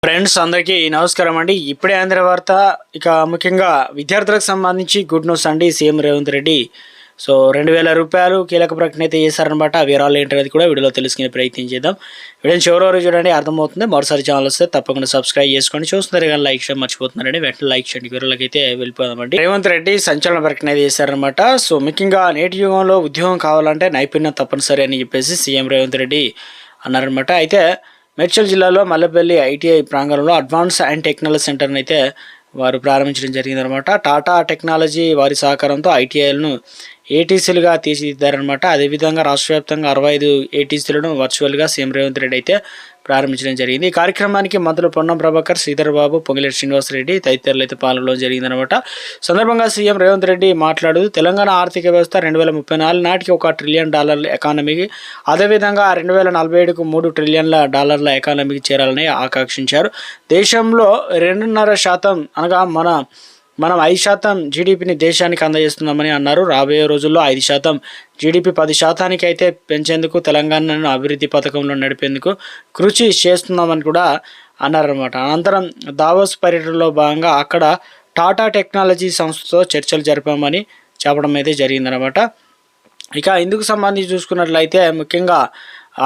Friends అందరికీ నమస్కారం అండి. ఇప్పుడే ఆంధ్ర వార్త. ఇక ముఖ్యంగా విద్యార్థులకు సంబంధించి గుడ్ న్యూస్ అండి. సీఎం రేవంత్ రెడ్డి 2,000 రూపాయలు కీలక ప్రకటన అయితే చేశారనమాట. ఆ వివరాలు ఏంటనేది కూడా వీడియోలో తెలుసుకునే ప్రయత్నం చేద్దాం. వీడియోని చివరి వరకు చూడండి, అర్థమవుతుంది. మరోసారి ఛానల్ వస్తే తప్పకుండా సబ్స్క్రైబ్ చేసుకోండి. చూస్తున్నారు కానీ లైక్ చేయడం మర్చిపోతున్నారండి. వెంటనే లైక్ చేయండి. వివరాలకి అయితే వెళ్ళిపోదామండి. రేవంత్ రెడ్డి సంచలన ప్రకటన అయితే చేశారనమాట. ముఖ్యంగా నేటి యుగంలో ఉద్యోగం కావాలంటే నైపుణ్యం తప్పనిసరి అని చెప్పేసి సీఎం రేవంత్ రెడ్డి అన్నారనమాట. అయితే మేడ్చల్ జిల్లాలో మల్లెపల్లి ఐటీఐ ప్రాంగణంలో అడ్వాన్స్ అండ్ టెక్నాలజీ సెంటర్ని అయితే వారు ప్రారంభించడం జరిగిందనమాట. టాటా టెక్నాలజీ వారి సహకారంతో ఐటీఐలను ఏటీసీలుగా తీర్చిదిద్దారనమాట. అదేవిధంగా రాష్ట్ర వ్యాప్తంగా 65 ఏటీసీలను వర్చువల్గా సీఎం రేవంత్ రెడ్డి అయితే ప్రారంభించడం జరిగింది. ఈ కార్యక్రమానికి మంత్రులు పొన్నం ప్రభాకర్, శ్రీధర్ బాబు, పొంగిలేటి శ్రీనివాసరెడ్డి తదితరులు అయితే పాల్గొనడం జరిగిందనమాట. సందర్భంగా సీఎం రేవంత్ రెడ్డి మాట్లాడుతూ తెలంగాణ ఆర్థిక వ్యవస్థ 2034 నాటికి $1 ట్రిలియన్ ఎకానమీకి, అదేవిధంగా 2047కు $3 ట్రిలియన్ల ఎకానమీకి చేరాలని ఆకాంక్షించారు. దేశంలో 2.5% అనగా మనం 5% జీడీపీని దేశానికి అందజేస్తున్నామని అన్నారు. రాబోయే రోజుల్లో 5% జీడీపీ 10% అయితే పెంచేందుకు, తెలంగాణను అభివృద్ధి పథకంలో నడిపేందుకు కృషి చేస్తున్నామని కూడా అన్నారన్నమాట. అనంతరం దావోస్ పర్యటనలో భాగంగా అక్కడ టాటా టెక్నాలజీ సంస్థతో చర్చలు జరిపామని చెప్పడం అయితే జరిగిందనమాట. ఇక ఇందుకు సంబంధించి చూసుకున్నట్లయితే ముఖ్యంగా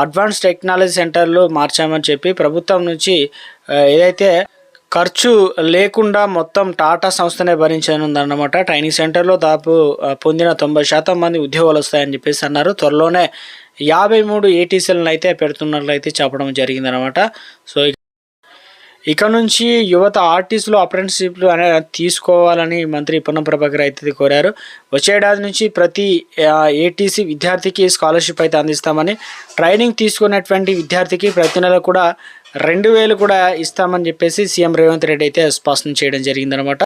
అడ్వాన్స్ టెక్నాలజీ సెంటర్లు మార్చామని చెప్పి ప్రభుత్వం నుంచి ఏదైతే ఖర్చు లేకుండా మొత్తం టాటా సంస్థనే భరించనుందన్నమాట. ట్రైనింగ్ సెంటర్లో దాదాపు పొందిన 90% మంది ఉద్యోగాలు వస్తాయని చెప్పేసి అన్నారు. త్వరలోనే 53 ఏటీసీలను అయితే పెడుతున్నట్లయితే చెప్పడం జరిగిందనమాట. ఇక నుంచి యువత ఆర్టీసీలు అప్రెంటిస్షిప్లు అనేది తీసుకోవాలని మంత్రి పొన్నం ప్రభాకర్ అయితే కోరారు. వచ్చే ఏడాది నుంచి ప్రతి ఏటీసీ విద్యార్థికి స్కాలర్షిప్ అయితే అందిస్తామని, ట్రైనింగ్ తీసుకున్నటువంటి విద్యార్థికి ప్రతి నెల కూడా 2,000 కూడా ఇస్తామని చెప్పేసి సీఎం రేవంత్ రెడ్డి అయితే స్పష్టం చేయడం జరిగిందనమాట.